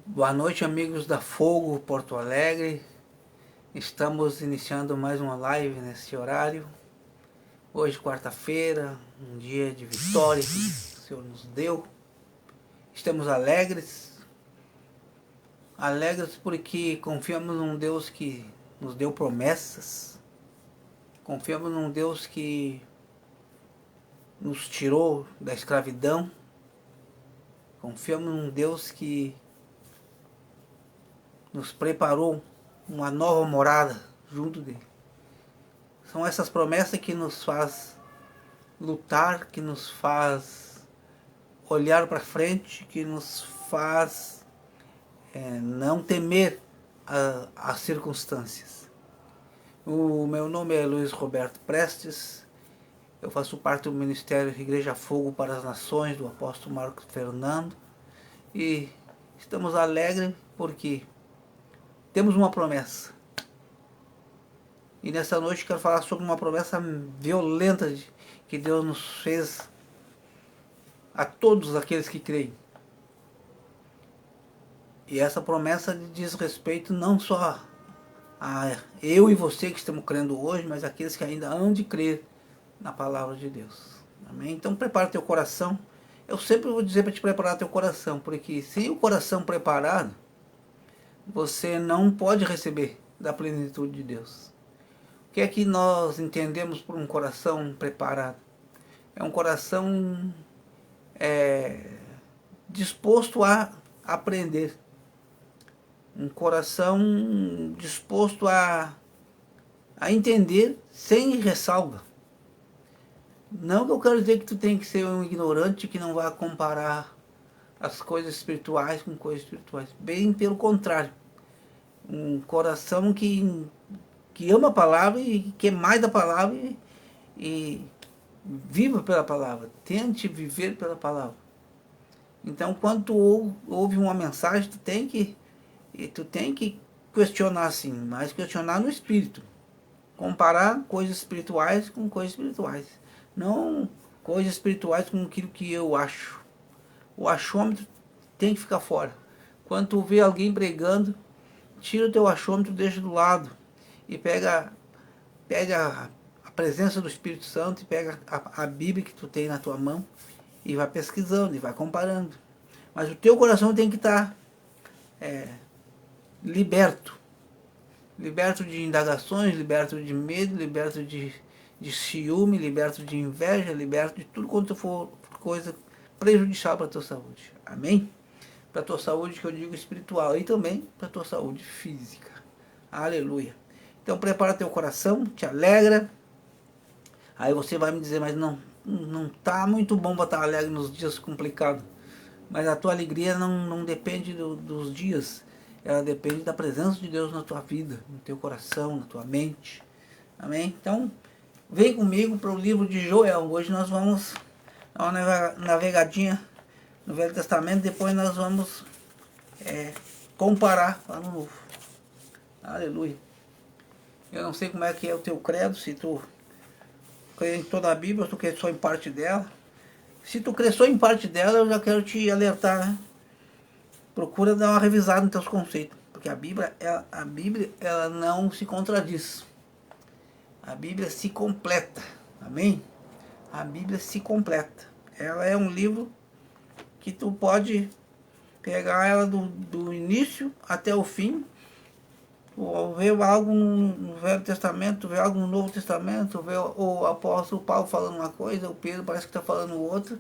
Boa noite, amigos da Fogo Porto Alegre. Estamos iniciando mais uma live nesse horário. Hoje, quarta-feira, um dia de vitória que o Senhor nos deu. Estamos alegres, alegres porque confiamos num Deus que nos deu promessas. Confiamos num Deus que nos tirou da escravidão. Confiamos num Deus que nos preparou uma nova morada junto dele. São essas promessas que nos faz lutar, que nos faz olhar para frente, que nos faz não temer as circunstâncias. O meu nome é Luiz Roberto Prestes, eu faço parte do Ministério Igreja Fogo para as Nações, do apóstolo Marcos Fernando, e estamos alegres porque temos uma promessa. E nessa noite quero falar sobre uma promessa violenta que Deus nos fez a todos aqueles que creem. E essa promessa diz respeito não só a eu e você que estamos crendo hoje, mas aqueles que ainda hão de crer na palavra de Deus. Amém? Então prepara teu coração. Eu sempre vou dizer para te preparar teu coração, porque sem o coração preparado, você não pode receber da plenitude de Deus. O que é que nós entendemos por um coração preparado? É um coração disposto a aprender. Um coração disposto a entender sem ressalva. Não que eu quero dizer que tu tem que ser um ignorante que não vai comparar as coisas espirituais com coisas espirituais. Bem pelo contrário. Um coração que ama a palavra e quer mais da palavra e viva pela palavra. Tente viver pela palavra. Então, quando tu ouve uma mensagem, tu tem que questionar sim, mas questionar no espírito. Comparar coisas espirituais com coisas espirituais. Não coisas espirituais com aquilo que eu acho. O achômetro tem que ficar fora. Quando tu vê alguém pregando, tira o teu achômetro, deixa do lado. E pega a presença do Espírito Santo e pega a Bíblia que tu tem na tua mão e vai pesquisando e vai comparando. Mas o teu coração tem que estar liberto. Liberto de indagações, liberto de medo, liberto de ciúme, liberto de inveja, liberto de tudo quanto for coisa prejudicial para a tua saúde. Amém? Para a tua saúde, que eu digo espiritual, e também para a tua saúde física. Aleluia. Então prepara teu coração, te alegra. Aí você vai me dizer, mas não tá muito bom para estar alegre nos dias complicados. Mas a tua alegria não depende dos dias. Ela depende da presença de Deus na tua vida, no teu coração, na tua mente. Amém? Então, vem comigo para o livro de Joel. Hoje nós vamos dar uma navegadinha no Velho Testamento. Depois nós vamos comparar para o Novo. Aleluia. Eu não sei como é que é o teu credo, se tu crê em toda a Bíblia ou tu crê só em parte dela. Se tu crê só em parte dela, eu já quero te alertar, né? Procura dar uma revisada nos teus conceitos, porque a Bíblia ela não se contradiz. A Bíblia se completa. Amém? A Bíblia se completa. Ela é um livro que tu pode pegar ela do início até o fim, ou ver algo no Velho Testamento, ver algo no Novo Testamento, ver o apóstolo Paulo falando uma coisa, o Pedro parece que está falando outra,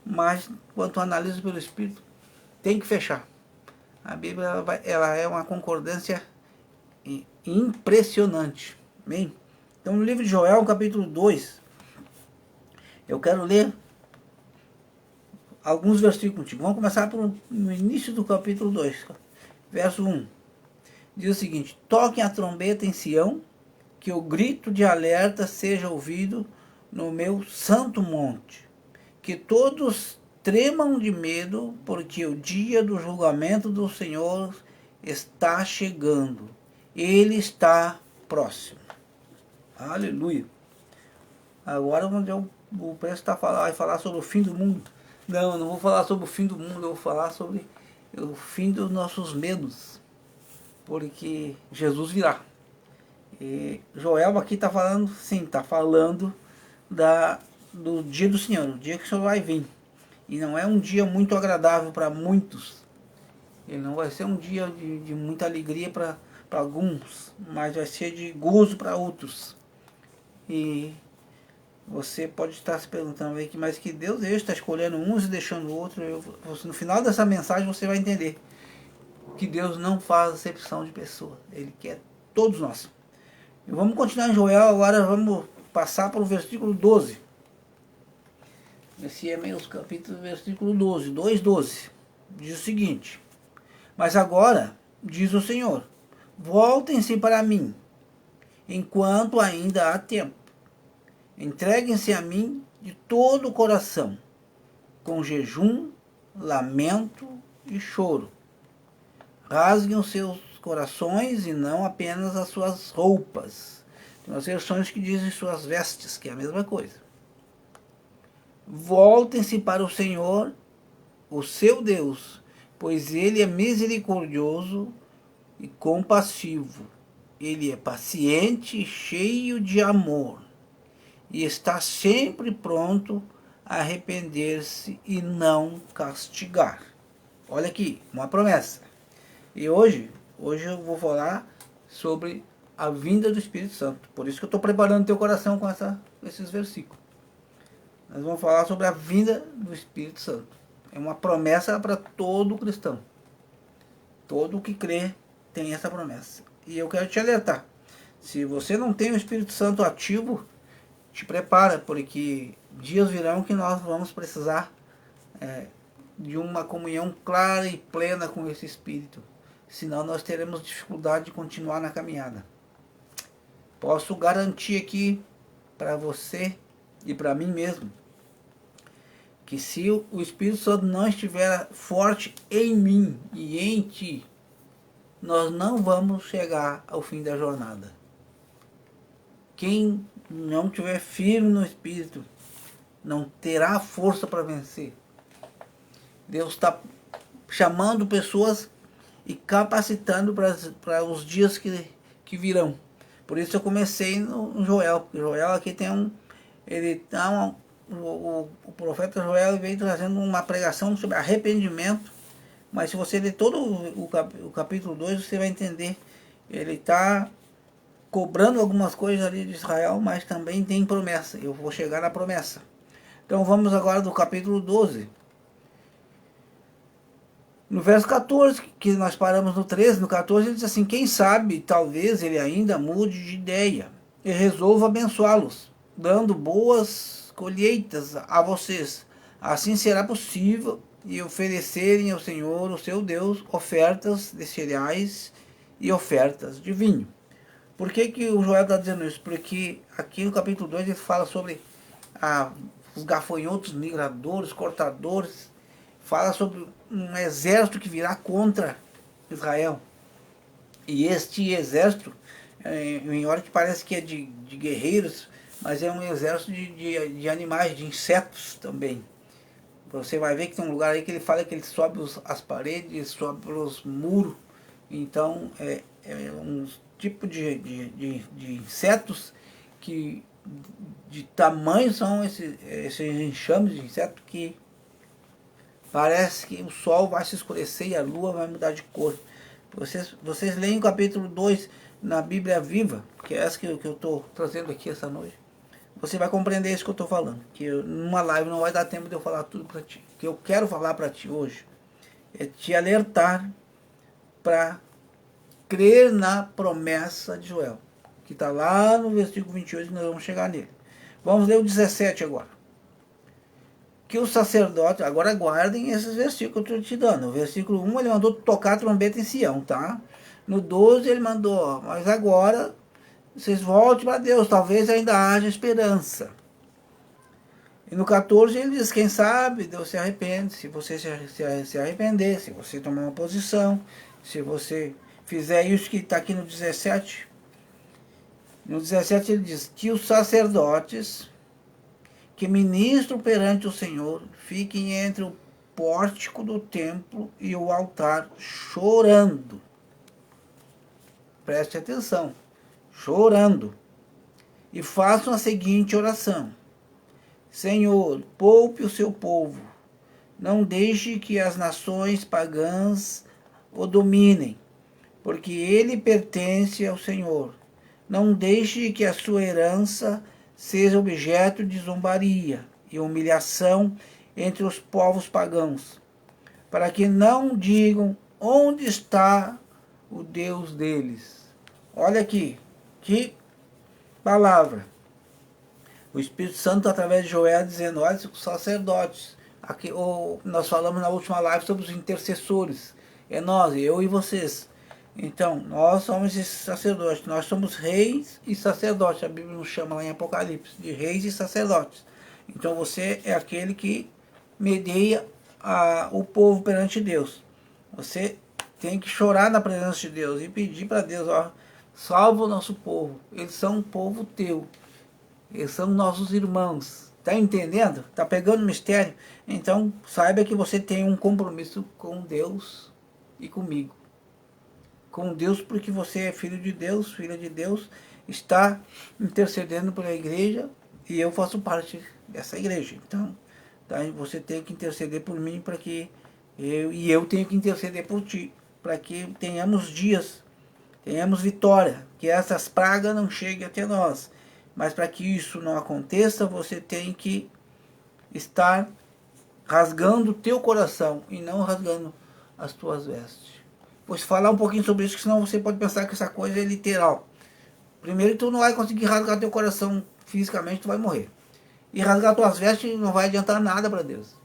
mas quando tu analisa pelo Espírito, tem que fechar. A Bíblia ela é uma concordância impressionante. Amém? Então no livro de Joel, capítulo 2, eu quero ler alguns versículos contigo. Vamos começar no início do capítulo 2, verso 1. Diz o seguinte: toquem a trombeta em Sião, que o grito de alerta seja ouvido no meu santo monte. Que todos tremam de medo, porque o dia do julgamento do Senhor está chegando. Ele está próximo. Aleluia. Agora o preço vai falar sobre o fim do mundo. Não, eu não vou falar sobre o fim do mundo, eu vou falar sobre o fim dos nossos medos, porque Jesus virá. E Joel aqui está falando, sim, está falando do dia do Senhor, o dia que o Senhor vai vir. E não é um dia muito agradável para muitos. Ele não vai ser um dia de muita alegria para alguns, mas vai ser de gozo para outros. E você pode estar se perguntando aí, mas que Deus está escolhendo uns e deixando outros. No final dessa mensagem você vai entender que Deus não faz acepção de pessoa. Ele quer todos nós. E vamos continuar em Joel, agora vamos passar para o versículo 12. Esse é meio capítulo, versículo 12, 2:12. Diz o seguinte: mas agora, diz o Senhor, voltem-se para mim, enquanto ainda há tempo. Entreguem-se a mim de todo o coração, com jejum, lamento e choro. Rasguem os seus corações e não apenas as suas roupas. Tem umas versões que dizem suas vestes, que é a mesma coisa. Voltem-se para o Senhor, o seu Deus, pois Ele é misericordioso e compassivo. Ele é paciente e cheio de amor, e está sempre pronto a arrepender-se e não castigar. Olha aqui, uma promessa. E hoje eu vou falar sobre a vinda do Espírito Santo. Por isso que eu estou preparando teu coração com esses versículos. Nós vamos falar sobre a vinda do Espírito Santo. É uma promessa para todo cristão. Todo que crê tem essa promessa. E eu quero te alertar. Se você não tem o Espírito Santo ativo, te prepara, porque dias virão que nós vamos precisar de uma comunhão clara e plena com esse Espírito. Senão nós teremos dificuldade de continuar na caminhada. Posso garantir aqui para você e para mim mesmo, que se o Espírito Santo não estiver forte em mim e em ti, nós não vamos chegar ao fim da jornada. Quem não estiver firme no Espírito não terá força para vencer. Deus está chamando pessoas e capacitando para os dias que virão. Por isso eu comecei no Joel, porque Joel aqui tem o profeta Joel veio trazendo uma pregação sobre arrependimento, mas se você ler todo o capítulo 2, você vai entender. Ele está cobrando algumas coisas ali de Israel, mas também tem promessa. Eu vou chegar na promessa. Então vamos agora do capítulo 12. No verso 14, que nós paramos no 13, no 14 ele diz assim: quem sabe, talvez ele ainda mude de ideia e resolva abençoá-los, dando boas colheitas a vocês. Assim será possível e oferecerem ao Senhor, o seu Deus, ofertas de cereais e ofertas de vinho. Por que o Joel está dizendo isso? Porque aqui no capítulo 2 ele fala sobre os gafanhotos, migradores, cortadores. Fala sobre um exército que virá contra Israel. E este exército, em hora que parece que é de guerreiros, mas é um exército de animais, de insetos também. Você vai ver que tem um lugar aí que ele fala que ele sobe as paredes, sobe pelos muros. Então é um tipo de insetos que de tamanho são esses enxames de insetos que parece que o sol vai se escurecer e a lua vai mudar de cor. Vocês leem o capítulo 2 na Bíblia Viva, que é essa que eu estou trazendo aqui essa noite. Você vai compreender isso que eu estou falando. Que numa live não vai dar tempo de eu falar tudo para ti. O que eu quero falar para ti hoje é te alertar para crer na promessa de Joel, que está lá no versículo 28, que nós vamos chegar nele. Vamos ler o 17 agora. Que o sacerdote, agora guardem esses versículos que eu estou te dando. No versículo 1 ele mandou tocar a trombeta em Sião, tá? No 12 ele mandou, mas agora vocês voltem para Deus, talvez ainda haja esperança. E no 14 ele diz, quem sabe Deus se arrepende, se você se arrepender, se você tomar uma posição, se você fizer isso que está aqui no 17. No 17 ele diz que os sacerdotes que ministram perante o Senhor fiquem entre o pórtico do templo e o altar chorando. Preste atenção, chorando. E façam a seguinte oração: Senhor, poupe o seu povo, não deixe que as nações pagãs o dominem, porque ele pertence ao Senhor. Não deixe que a sua herança seja objeto de zombaria e humilhação entre os povos pagãos, para que não digam onde está o Deus deles. Olha aqui, que palavra. O Espírito Santo, através de Joel, dizendo: olha, os sacerdotes. Aqui, nós falamos na última live sobre os intercessores. É nós, eu e vocês. Então, nós somos esses sacerdotes. Nós somos reis e sacerdotes. A Bíblia nos chama lá em Apocalipse de reis e sacerdotes. Então, você é aquele que medeia o povo perante Deus. Você tem que chorar na presença de Deus e pedir para Deus: ó, salva o nosso povo. Eles são um povo teu. Eles são nossos irmãos. Está entendendo? Está pegando o mistério? Então, saiba que você tem um compromisso com Deus e comigo. Com Deus, porque você é filho de Deus, filha de Deus, está intercedendo pela igreja e eu faço parte dessa igreja. Então, tá, você tem que interceder por mim para que eu tenho que interceder por ti, para que tenhamos dias, tenhamos vitória, que essas pragas não cheguem até nós. Mas para que isso não aconteça, você tem que estar rasgando o teu coração e não rasgando as tuas vestes. Pois falar um pouquinho sobre isso, que senão você pode pensar que essa coisa é literal. Primeiro, tu não vai conseguir rasgar teu coração fisicamente, tu vai morrer. E rasgar tuas vestes não vai adiantar nada para Deus.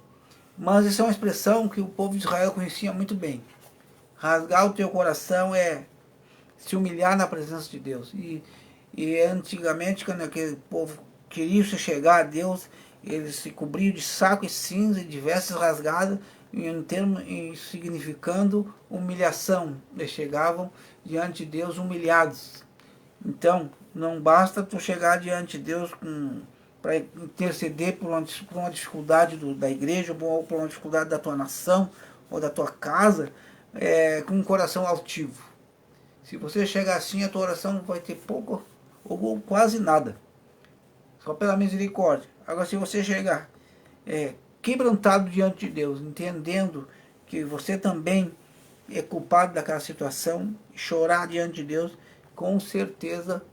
Mas isso é uma expressão que o povo de Israel conhecia muito bem. Rasgar o teu coração é se humilhar na presença de Deus. E antigamente, quando aquele povo queria se chegar a Deus, eles se cobriam de saco e cinza e de vestes rasgadas, significando humilhação. Eles chegavam diante de Deus humilhados. Então, não basta tu chegar diante de Deus para interceder por uma dificuldade da igreja, ou por uma dificuldade da tua nação, ou da tua casa, com um coração altivo. Se você chegar assim, a tua oração vai ter pouco ou quase nada. Só pela misericórdia. Agora, se você chegar quebrantado diante de Deus, entendendo que você também é culpado daquela situação, chorar diante de Deus, com certeza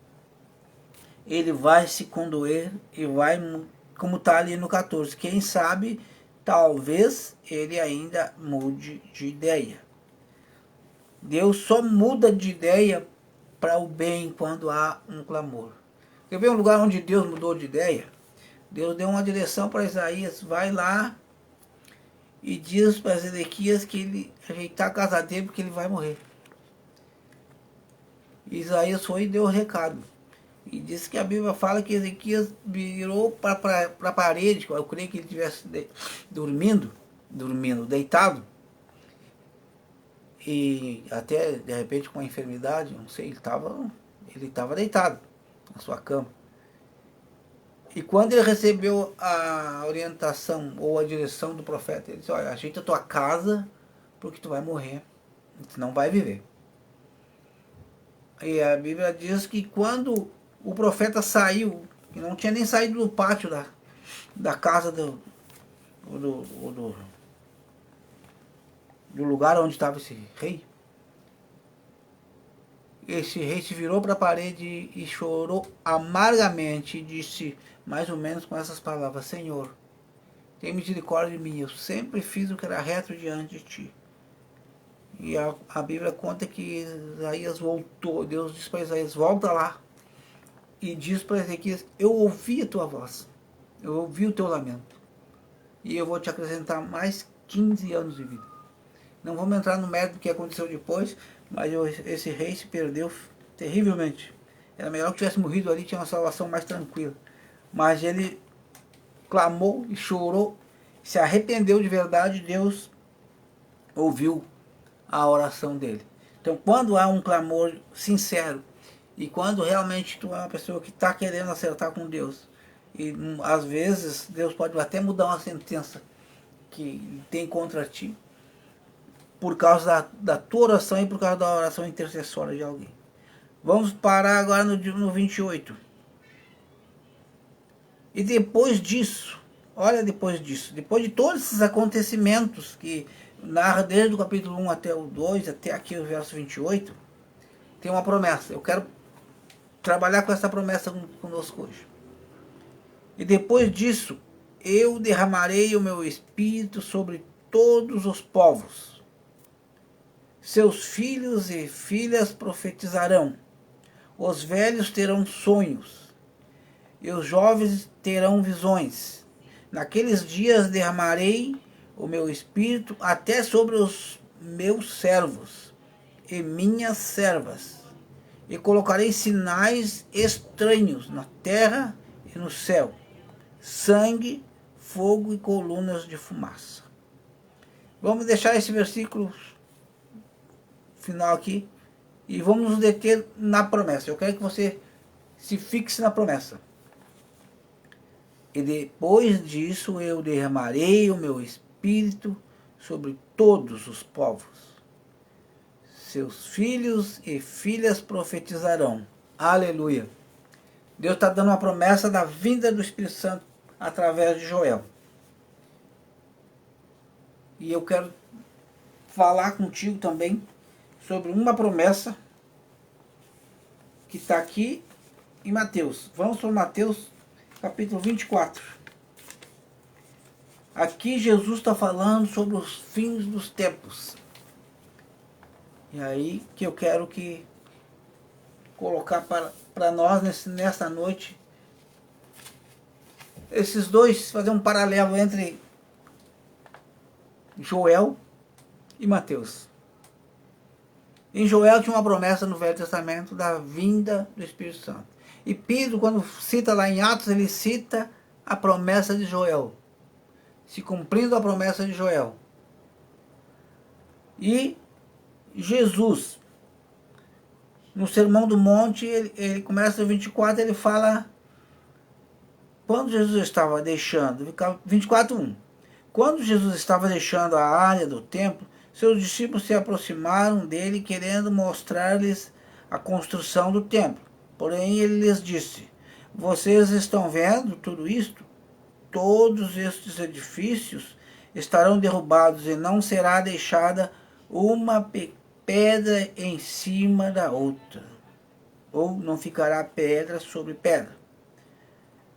ele vai se condoer e vai, como está ali no 14, quem sabe, talvez ele ainda mude de ideia. Deus só muda de ideia para o bem quando há um clamor. Quer ver um lugar onde Deus mudou de ideia? Deus deu uma direção para Isaías: vai lá e diz para Ezequias que ele ajeitar a casa dele porque ele vai morrer. E Isaías foi e deu o recado. E disse que a Bíblia fala que Ezequias virou para a parede, eu creio que ele estivesse dormindo, deitado. E até de repente com a enfermidade, não sei, ele estava deitado na sua cama. E quando ele recebeu a orientação ou a direção do profeta, ele disse: olha, ajeita a tua casa porque tu vai morrer, tu não vai viver. E a Bíblia diz que quando o profeta saiu, que não tinha nem saído do pátio da casa do lugar onde estava esse rei se virou para a parede e chorou amargamente e disse, mais ou menos com essas palavras: Senhor, tem misericórdia de mim, eu sempre fiz o que era reto diante de ti. E a Bíblia conta que Isaías voltou, Deus disse para Isaías: volta lá e diz para Ezequias: eu ouvi a tua voz, eu ouvi o teu lamento, e eu vou te acrescentar mais 15 anos de vida. Não vamos entrar no mérito do que aconteceu depois, mas esse rei se perdeu terrivelmente. Era melhor que tivesse morrido ali, tinha uma salvação mais tranquila. Mas ele clamou e chorou, se arrependeu de verdade, Deus ouviu a oração dele. Então, quando há um clamor sincero, e quando realmente tu é uma pessoa que está querendo acertar com Deus, e às vezes Deus pode até mudar uma sentença que tem contra ti, por causa da tua oração e por causa da oração intercessória de alguém. Vamos parar agora no 28. E depois disso, olha depois disso, depois de todos esses acontecimentos que narra desde o capítulo 1 até o 2, até aqui o verso 28, tem uma promessa. Eu quero trabalhar com essa promessa conosco hoje. E depois disso, eu derramarei o meu espírito sobre todos os povos. Seus filhos e filhas profetizarão. Os velhos terão sonhos. E os jovens terão visões. Naqueles dias derramarei o meu espírito até sobre os meus servos e minhas servas. E colocarei sinais estranhos na terra e no céu. Sangue, fogo e colunas de fumaça. Vamos deixar esse versículo final aqui e vamos nos deter na promessa. Eu quero que você se fixe na promessa. E depois disso eu derramarei o meu espírito sobre todos os povos. Seus filhos e filhas profetizarão. Aleluia. Deus está dando uma promessa da vinda do Espírito Santo através de Joel. E eu quero falar contigo também sobre uma promessa que está aqui em Mateus. Vamos para Mateus capítulo 24. Aqui Jesus está falando sobre os fins dos tempos. E aí que eu quero que colocar para nós nessa noite esses dois, fazer um paralelo entre Joel e Mateus. Em Joel tinha uma promessa no Velho Testamento da vinda do Espírito Santo. E Pedro, quando cita lá em Atos, ele cita a promessa de Joel, se cumprindo a promessa de Joel. E Jesus, no Sermão do Monte, ele começa no 24, ele fala, quando Jesus estava deixando, 24:1, quando Jesus estava deixando a área do templo, seus discípulos se aproximaram dele, querendo mostrar-lhes a construção do templo. Porém, ele lhes disse, vocês estão vendo tudo isto? Todos estes edifícios estarão derrubados e não será deixada uma pedra em cima da outra, ou não ficará pedra sobre pedra.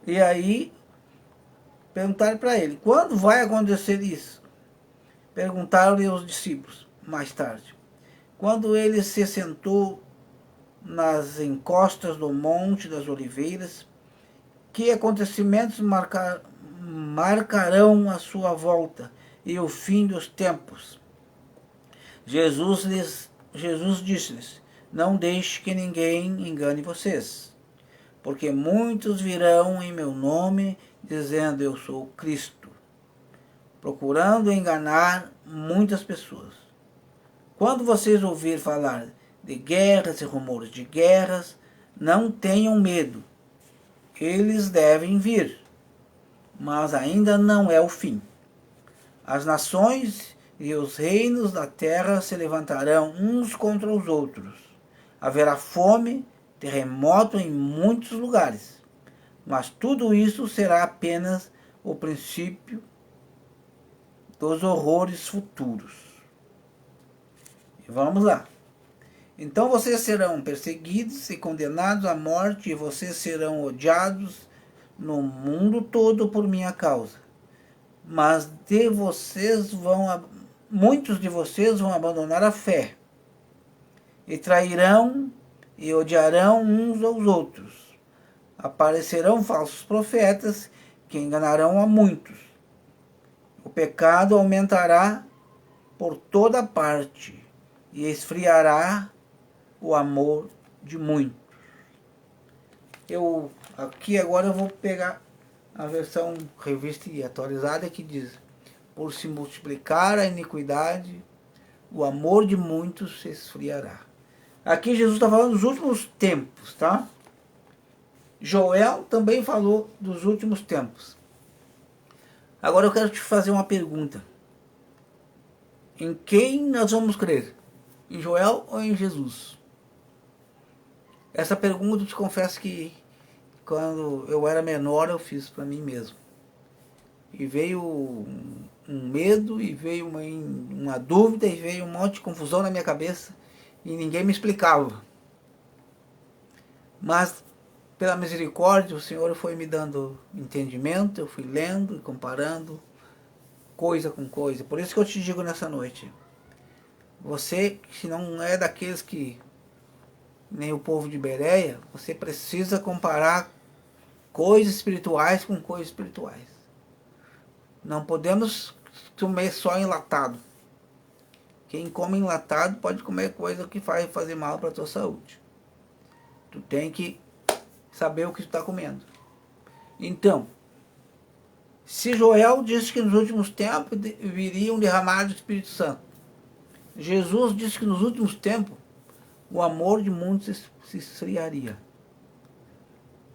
E aí, perguntaram para ele, quando vai acontecer isso? Perguntaram-lhe os discípulos, mais tarde. Quando ele se sentou nas encostas do Monte das Oliveiras, que acontecimentos marcarão a sua volta e o fim dos tempos? Jesus disse-lhes, não deixe que ninguém engane vocês, porque muitos virão em meu nome, dizendo eu sou Cristo, procurando enganar muitas pessoas. Quando vocês ouvirem falar de guerras e rumores de guerras, não tenham medo. Eles devem vir, mas ainda não é o fim. As nações e os reinos da terra se levantarão uns contra os outros. Haverá fome, terremoto em muitos lugares. Mas tudo isso será apenas o princípio dos horrores futuros. E vamos lá. Então vocês serão perseguidos e condenados à morte, e vocês serão odiados no mundo todo por minha causa. Mas muitos de vocês vão abandonar a fé, e trairão e odiarão uns aos outros. Aparecerão falsos profetas que enganarão a muitos. O pecado aumentará por toda parte e esfriará o amor de muitos. Aqui agora eu vou pegar a versão revista e atualizada que diz, por se multiplicar a iniquidade, o amor de muitos se esfriará. Aqui Jesus está falando dos últimos tempos, tá? Joel também falou dos últimos tempos. Agora eu quero te fazer uma pergunta. Em quem nós vamos crer? Em Joel ou em Jesus? Essa pergunta eu te confesso que quando eu era menor eu fiz para mim mesmo. E veio um medo, e veio uma dúvida, e veio um monte de confusão na minha cabeça, e ninguém me explicava. Mas, pela misericórdia, o Senhor foi me dando entendimento, eu fui lendo e comparando coisa com coisa. Por isso que eu te digo nessa noite, você, se não é daqueles que, nem o povo de Bereia, você precisa comparar coisas espirituais com coisas espirituais. Não podemos comer só enlatado. Quem come enlatado pode comer coisa que vai fazer mal para a tua saúde. Tu tem que saber o que tu está comendo. Então, se Joel disse que nos últimos tempos viria um derramar do Espírito Santo, Jesus disse que nos últimos tempos o amor de muitos se esfriaria.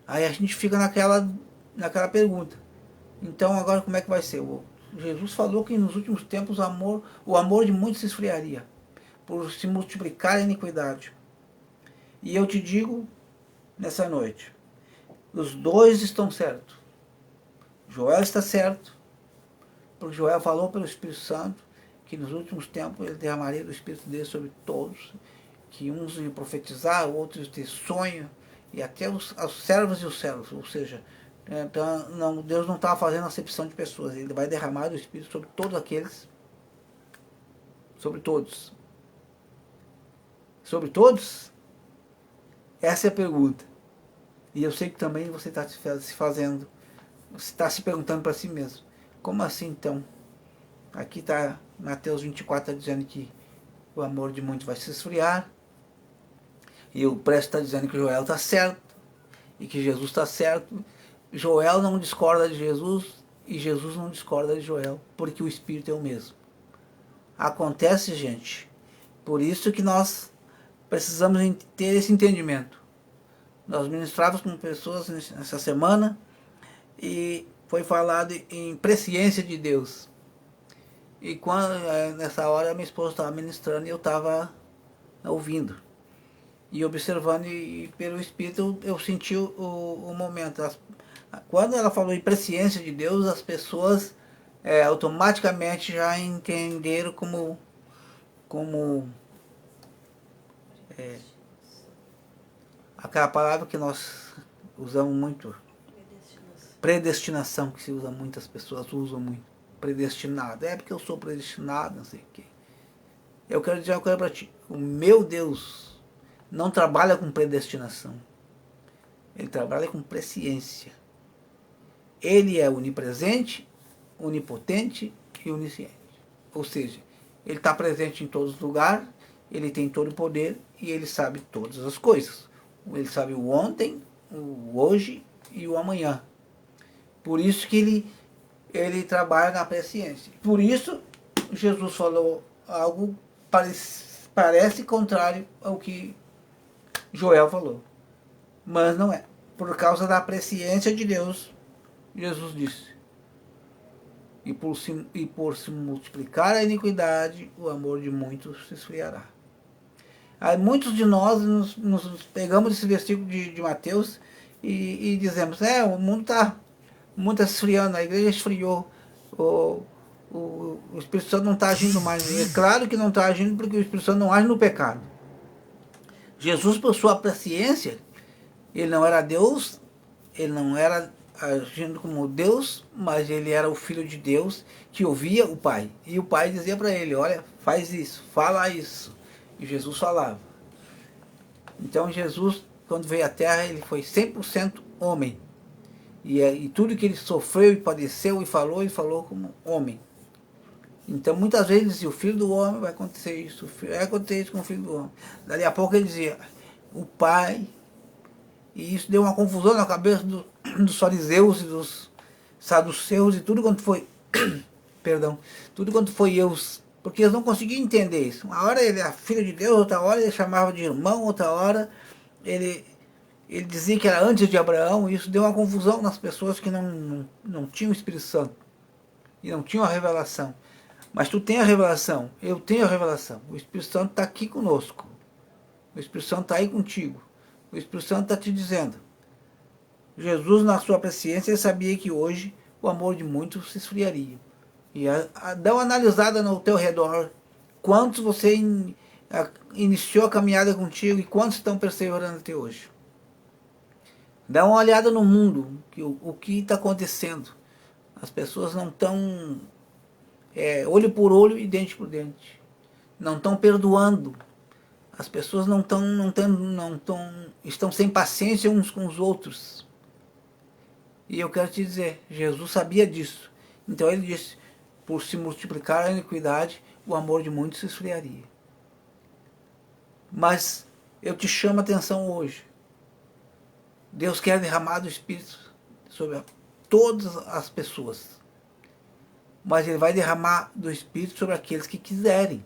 Aí a gente fica naquela pergunta. Então agora como é que vai ser? Jesus falou que nos últimos tempos o amor de muitos se esfriaria, por se multiplicar a iniquidade. E eu te digo nessa noite, os dois estão certos. Joel está certo, porque Joel falou pelo Espírito Santo que nos últimos tempos ele derramaria do Espírito dele sobre todos, que uns iam profetizar, outros iam ter sonho, e até os servos e os servos, ou seja, então, não, Deus não está fazendo acepção de pessoas, ele vai derramar do Espírito sobre todos aqueles, sobre todos. Sobre todos? Essa é a pergunta. E eu sei que também você está se fazendo, você está se perguntando para si mesmo, como assim então? Aqui está Mateus 24 tá dizendo que o amor de muitos vai se esfriar, e o Presto está dizendo que Joel está certo, e que Jesus está certo. Joel não discorda de Jesus, e Jesus não discorda de Joel, porque o Espírito é o mesmo. Acontece, gente, por isso que nós precisamos ter esse entendimento. Nós ministrávamos com pessoas nessa semana, e foi falado em presciência de Deus. E quando, nessa hora, minha esposa estava ministrando e eu estava ouvindo e observando, e pelo Espírito eu senti o momento. Quando ela falou em presciência de Deus, as pessoas automaticamente já entenderam como aquela palavra que nós usamos muito, predestinação, que se usa muito, as pessoas usam muito, predestinado, porque eu sou predestinado, não sei o quê. Eu quero dizer uma coisa para ti, o meu Deus não trabalha com predestinação, ele trabalha com presciência. Ele é onipresente, onipotente e onisciente. Ou seja, ele está presente em todos os lugares, ele tem todo o poder e ele sabe todas as coisas. Ele sabe o ontem, o hoje e o amanhã. Por isso que ele trabalha na presciência. Por isso, Jesus falou algo parece contrário ao que Joel falou. Mas não é. Por causa da presciência de Deus, Jesus disse: e por se multiplicar a iniquidade, o amor de muitos se esfriará. Aí muitos de nós nos pegamos esse versículo de Mateus e dizemos: o mundo está se esfriando, a igreja esfriou, o Espírito Santo não está agindo mais. É claro que não está agindo, porque o Espírito Santo não age no pecado. Jesus, por sua presciência, ele não era Deus, ele não era agindo como Deus, mas ele era o Filho de Deus que ouvia o Pai. E o Pai dizia para ele: olha, faz isso, fala isso. E Jesus falava. Então Jesus, quando veio à Terra, ele foi 100% homem. E tudo que ele sofreu e padeceu e falou como homem. Então muitas vezes ele dizia: o Filho do Homem vai acontecer isso, vai acontecer isso com o Filho do Homem. Dali a pouco ele dizia: o Pai. E isso deu uma confusão na cabeça dos fariseus e dos saduceus e tudo quanto foi perdão, tudo quanto foi erros, porque eles não conseguiam entender isso. Uma hora ele era filho de Deus, outra hora ele chamava de irmão, outra hora ele dizia que era antes de Abraão, e isso deu uma confusão nas pessoas que não tinham o Espírito Santo. e não tinham a revelação. Mas tu tem a revelação, eu tenho a revelação. O Espírito Santo está aqui conosco. O Espírito Santo está aí contigo. O Espírito Santo está te dizendo. Jesus, na sua presciência, ele sabia que hoje o amor de muitos se esfriaria. E dá uma analisada no teu redor. Quantos você iniciou a caminhada contigo e quantos estão perseverando até hoje? Dá uma olhada no mundo, o que está acontecendo. As pessoas não estão olho por olho e dente por dente. Não estão perdoando. As pessoas estão sem paciência uns com os outros. E eu quero te dizer, Jesus sabia disso. Então ele disse, por se multiplicar a iniquidade, o amor de muitos se esfriaria. Mas eu te chamo a atenção hoje. Deus quer derramar do Espírito sobre todas as pessoas. Mas ele vai derramar do Espírito sobre aqueles que quiserem.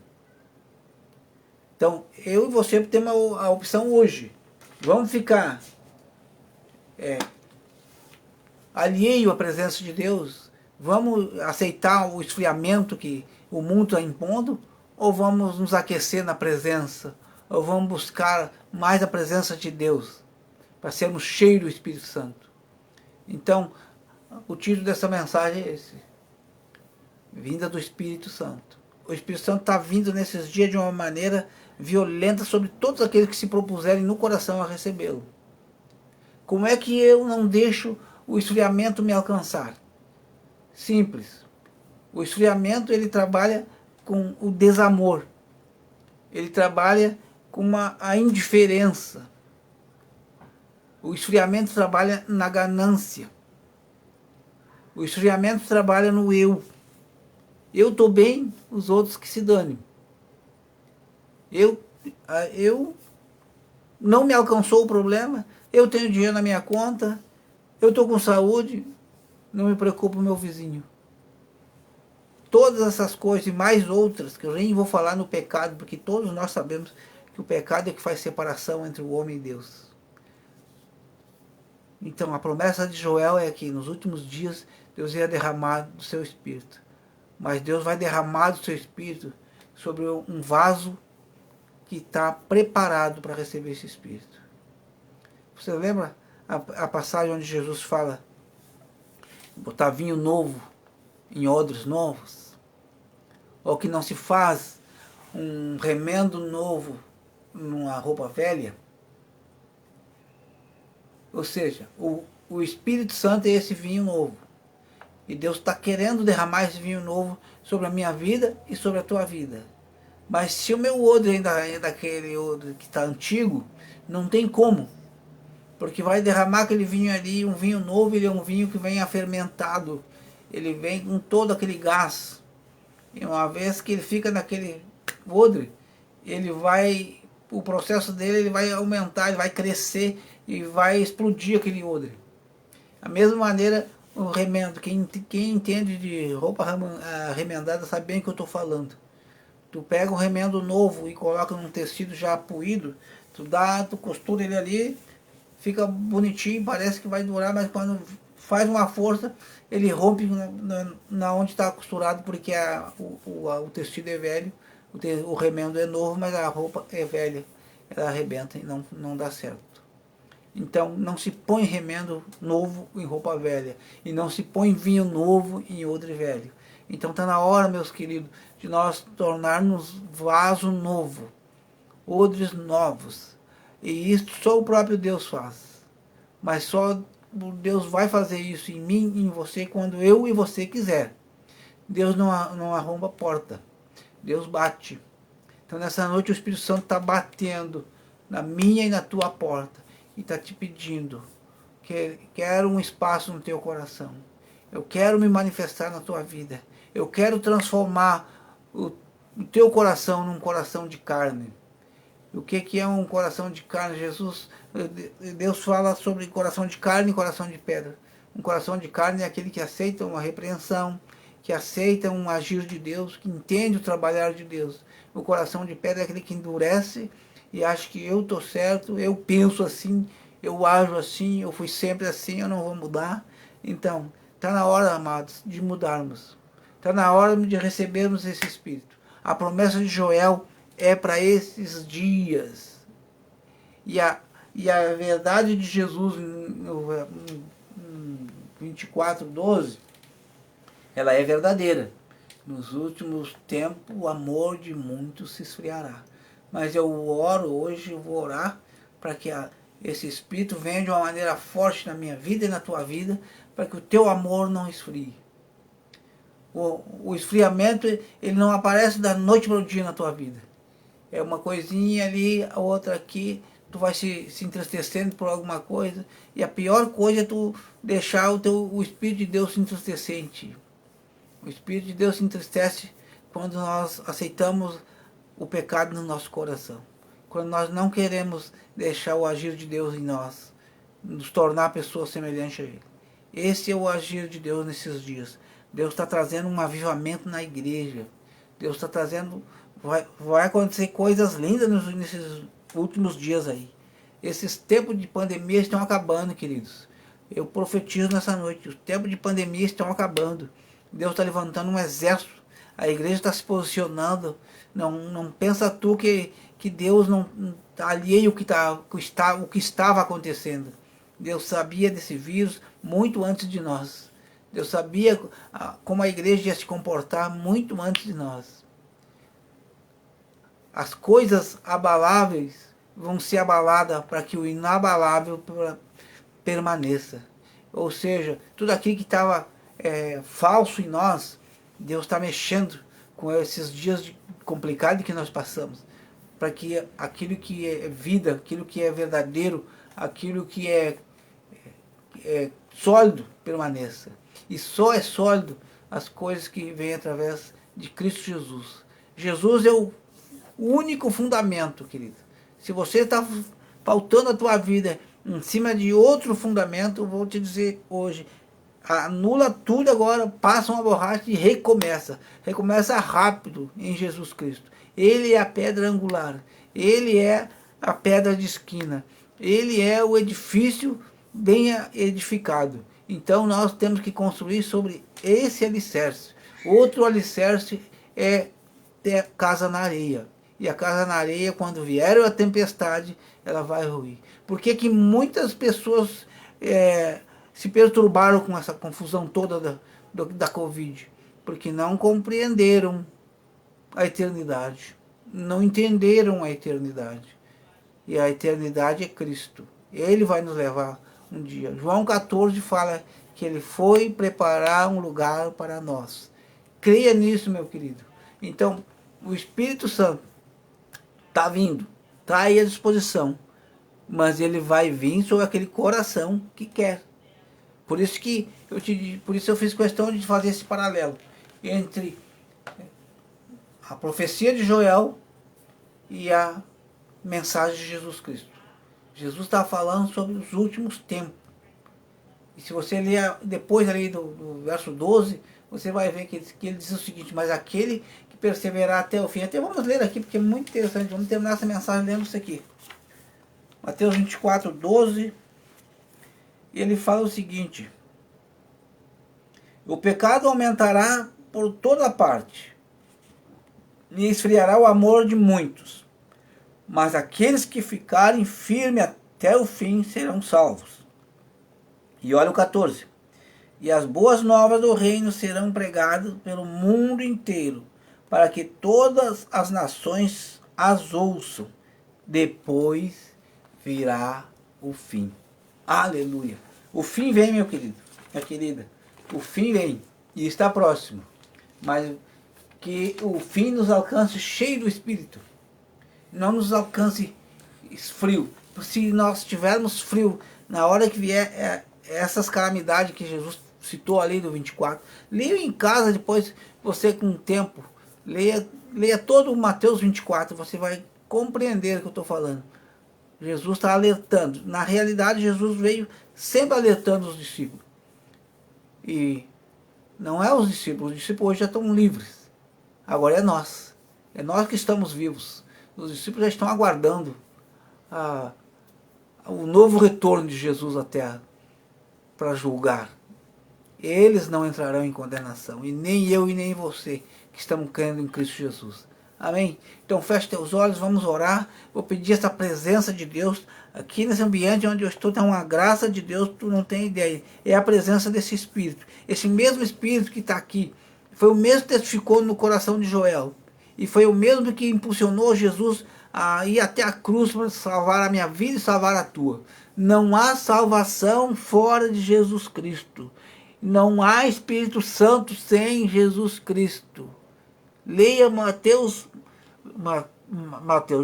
Então, eu e você temos a opção hoje. Vamos ficar alheio à presença de Deus? Vamos aceitar o esfriamento que o mundo está impondo? Ou vamos nos aquecer na presença? Ou vamos buscar mais a presença de Deus? Para sermos cheios do Espírito Santo. Então, o título dessa mensagem é esse. Vinda do Espírito Santo. O Espírito Santo está vindo nesses dias de uma maneira violenta sobre todos aqueles que se propuserem no coração a recebê-lo. Como é que eu não deixo o esfriamento me alcançar? Simples. O esfriamento, ele trabalha com o desamor. Ele trabalha com a indiferença. O esfriamento trabalha na ganância. O esfriamento trabalha no eu. Eu estou bem, os outros que se danem. Eu não me alcançou o problema, eu tenho dinheiro na minha conta, eu estou com saúde, não me preocupa o meu vizinho. Todas essas coisas e mais outras, que eu nem vou falar no pecado, porque todos nós sabemos que o pecado é que faz separação entre o homem e Deus. Então a promessa de Joel é que nos últimos dias Deus ia derramar do seu Espírito. Mas Deus vai derramar do seu Espírito sobre um vaso que está preparado para receber esse Espírito. Você lembra a passagem onde Jesus fala botar vinho novo em odres novos? Ou que não se faz um remendo novo numa roupa velha? Ou seja, o Espírito Santo é esse vinho novo. E Deus está querendo derramar esse vinho novo sobre a minha vida e sobre a tua vida. Mas se o meu odre ainda é daquele odre que está antigo, não tem como. Porque vai derramar aquele vinho ali, um vinho novo, ele é um vinho que vem afermentado. Ele vem com todo aquele gás. E uma vez que ele fica naquele odre, o processo dele ele vai aumentar, ele vai crescer e vai explodir aquele odre. Da mesma maneira, o remendo, quem entende de roupa remendada sabe bem o que eu estou falando. Tu pega um remendo novo e coloca num tecido já puído, tu costura ele ali, fica bonitinho, parece que vai durar, mas quando faz uma força, ele rompe na onde está costurado, porque o tecido é velho, o remendo é novo, mas a roupa é velha, ela arrebenta e não dá certo. Então não se põe remendo novo em roupa velha, e não se põe vinho novo em odre velho. Então está na hora, meus queridos, de nós tornarmos vaso novo, odres novos. E isso só o próprio Deus faz. Mas só Deus vai fazer isso em mim e em você quando eu e você quiser. Deus não arromba a porta. Deus bate. Então nessa noite o Espírito Santo está batendo na minha e na tua porta. E está te pedindo que quero um espaço no teu coração. Eu quero me manifestar na tua vida. Eu quero transformar o teu coração num coração de carne. O que é um coração de carne? Deus fala sobre coração de carne e coração de pedra. Um coração de carne é aquele que aceita uma repreensão, que aceita um agir de Deus, que entende o trabalhar de Deus. O coração de pedra é aquele que endurece e acha que eu estou certo, eu penso assim, eu ajo assim, eu fui sempre assim, eu não vou mudar. Então, está na hora, amados, de mudarmos. Está na hora de recebermos esse Espírito. A promessa de Joel é para esses dias. E a verdade de Jesus no 24:12, ela é verdadeira. Nos últimos tempos o amor de muitos se esfriará. Mas eu oro hoje, eu vou orar para que esse Espírito venha de uma maneira forte na minha vida e na tua vida, para que o teu amor não esfrie. O esfriamento, ele não aparece da noite para o dia na tua vida. É uma coisinha ali, a outra aqui, tu vai se entristecendo por alguma coisa, e a pior coisa é tu deixar o Espírito de Deus se entristecer em ti. O Espírito de Deus se entristece quando nós aceitamos o pecado no nosso coração. Quando nós não queremos deixar o agir de Deus em nós, nos tornar pessoas semelhantes a Ele. Esse é o agir de Deus nesses dias. Deus está trazendo um avivamento na igreja. Deus está trazendo... Vai acontecer coisas lindas nesses últimos dias aí. Esses tempos de pandemia estão acabando, queridos. Eu profetizo nessa noite. Os tempos de pandemia estão acabando. Deus está levantando um exército. A igreja está se posicionando. Não pensa tu que Deus não está alheio o que estava acontecendo. Deus sabia desse vírus muito antes de nós. Deus sabia como a igreja ia se comportar muito antes de nós. As coisas abaláveis vão ser abaladas para que o inabalável permaneça. Ou seja, tudo aquilo que estava falso em nós, Deus está mexendo com esses dias complicados que nós passamos, para que aquilo que é vida, aquilo que é verdadeiro, aquilo que é sólido permaneça. E só é sólido as coisas que vêm através de Cristo Jesus. Jesus é o único fundamento, querido. Se você está pautando a tua vida em cima de outro fundamento, eu vou te dizer hoje, anula tudo agora, passa uma borracha e recomeça. Recomeça rápido em Jesus Cristo. Ele é a pedra angular. Ele é a pedra de esquina. Ele é o edifício bem edificado. Então nós temos que construir sobre esse alicerce. Outro alicerce é ter casa na areia. E a casa na areia, quando vier a tempestade, ela vai ruir. Por que muitas pessoas se perturbaram com essa confusão toda da Covid? Porque não compreenderam a eternidade. Não entenderam a eternidade. E a eternidade é Cristo. Ele vai nos levar um dia. João 14 fala que ele foi preparar um lugar para nós. Creia nisso, meu querido. Então, o Espírito Santo está vindo, está aí à disposição, mas ele vai vir sobre aquele coração que quer. Por isso que eu fiz questão de fazer esse paralelo entre a profecia de Joel e a mensagem de Jesus Cristo. Jesus está falando sobre os últimos tempos. E se você ler depois ali do verso 12, você vai ver que ele diz o seguinte: mas aquele que perseverar até o fim. Até vamos ler aqui, porque é muito interessante. Vamos terminar essa mensagem lendo isso aqui. Mateus 24:12. E ele fala o seguinte: o pecado aumentará por toda parte, e esfriará o amor de muitos. Mas aqueles que ficarem firmes até o fim serão salvos. E olha o 14. E as boas novas do reino serão pregadas pelo mundo inteiro, para que todas as nações as ouçam. Depois virá o fim. Aleluia. O fim vem, meu querido, minha querida. O fim vem e está próximo. Mas que o fim nos alcance cheio do Espírito. Não nos alcance frio. Se nós tivermos frio na hora que vier essas calamidades que Jesus citou ali do 24, leia em casa depois, você com o tempo, leia todo o Mateus 24, você vai compreender o que eu estou falando. Jesus está alertando. Na realidade, Jesus veio sempre alertando os discípulos. E não é os discípulos hoje já estão livres. Agora é nós. É nós que estamos vivos. Os discípulos já estão aguardando o novo retorno de Jesus à terra para julgar. eles não entrarão em condenação, e nem eu e nem você, que estamos crendo em Cristo Jesus. Amém? Então feche teus olhos, vamos orar. Vou pedir essa presença de Deus aqui nesse ambiente onde eu estou. Tem uma graça de Deus, tu não tem ideia. É a presença desse Espírito. Esse mesmo Espírito que está aqui, foi o mesmo que testificou no coração de Joel. E foi o mesmo que impulsionou Jesus a ir até a cruz para salvar a minha vida e salvar a tua. Não há salvação fora de Jesus Cristo. Não há Espírito Santo sem Jesus Cristo. Leia Mateus,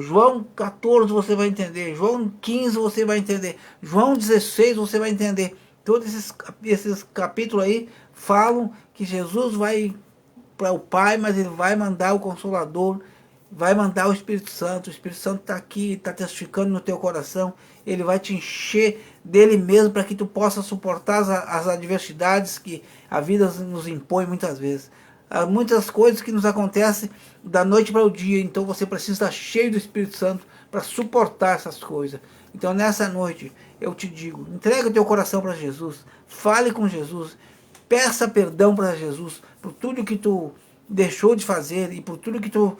João 14 você vai entender, João 15 você vai entender, João 16 você vai entender. Todos esses capítulos aí falam que Jesus vai para o Pai, mas ele vai mandar o Consolador, vai mandar o Espírito Santo está aqui, está testificando no teu coração, ele vai te encher dele mesmo para que tu possa suportar as adversidades que a vida nos impõe muitas vezes. Há muitas coisas que nos acontecem da noite para o dia, então você precisa estar cheio do Espírito Santo para suportar essas coisas. Então nessa noite eu te digo, entrega o teu coração para Jesus, fale com Jesus, peça perdão para Jesus por tudo que tu deixou de fazer e por tudo que tu,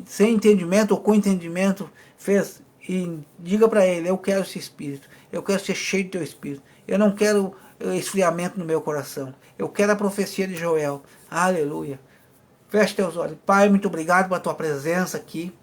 sem entendimento ou com entendimento, fez. E diga para ele, eu quero esse Espírito, eu quero ser cheio do teu Espírito, eu não quero esfriamento no meu coração, eu quero a profecia de Joel. Aleluia. Feche teus olhos. Pai, muito obrigado pela tua presença aqui.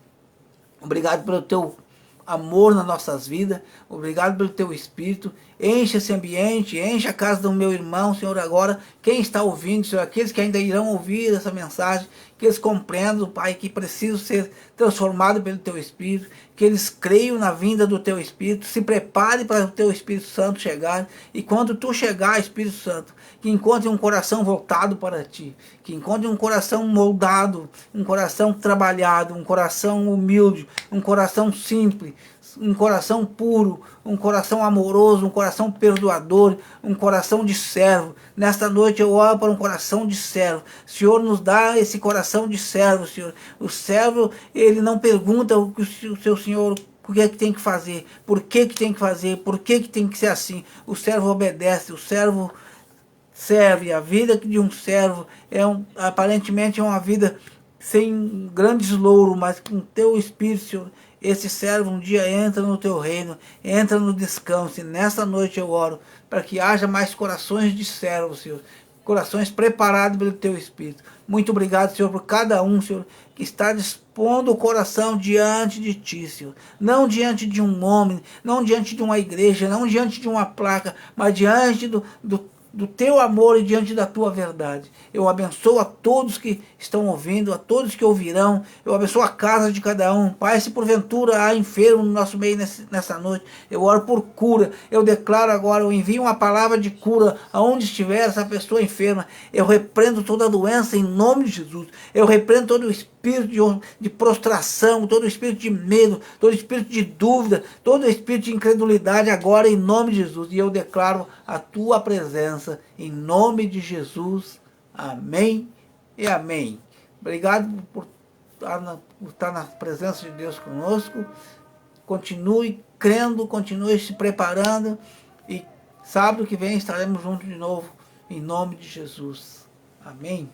Obrigado pelo teu amor nas nossas vidas. Obrigado pelo teu Espírito. Enche esse ambiente, enche a casa do meu irmão, Senhor, agora. Quem está ouvindo, Senhor, aqueles que ainda irão ouvir essa mensagem, que eles compreendam, Pai, que precisam ser transformados pelo teu Espírito, que eles creiam na vinda do teu Espírito, se prepare para o teu Espírito Santo chegar, e quando tu chegar, Espírito Santo, que encontre um coração voltado para ti, que encontre um coração moldado, um coração trabalhado, um coração humilde, um coração simples, um coração puro, um coração amoroso, um coração perdoador, um coração de servo. Nesta noite eu oro para um coração de servo. Senhor, nos dá esse coração de servo, Senhor. O servo, ele não pergunta o que o seu Senhor, o que é que tem que fazer, por que tem que fazer, por que tem que ser assim. O servo obedece, o servo serve. A vida de um servo aparentemente é uma vida sem grandes louros, mas com teu Espírito, Senhor, esse servo um dia entra no teu reino, entra no descanso. E nessa noite eu oro para que haja mais corações de servos, Senhor, corações preparados pelo teu Espírito. Muito obrigado, Senhor, por cada um, Senhor, que está dispondo o coração diante de ti, Senhor. Não diante de um homem, não diante de uma igreja, não diante de uma placa, mas diante do teu amor e diante da tua verdade. Eu abençoo a todos que estão ouvindo, a todos que ouvirão. Eu abençoo a casa de cada um. Pai, se porventura há enfermo no nosso meio nessa noite, eu oro por cura. Eu declaro agora, eu envio uma palavra de cura aonde estiver essa pessoa enferma. Eu repreendo toda doença em nome de Jesus. Eu repreendo todo o espírito de prostração, todo o espírito de medo, todo o espírito de dúvida, todo o espírito de incredulidade agora em nome de Jesus. E eu declaro a tua presença em nome de Jesus. Amém e amém. Obrigado por estar na presença de Deus conosco. Continue crendo, continue se preparando. E sábado que vem estaremos juntos de novo, em nome de Jesus. Amém.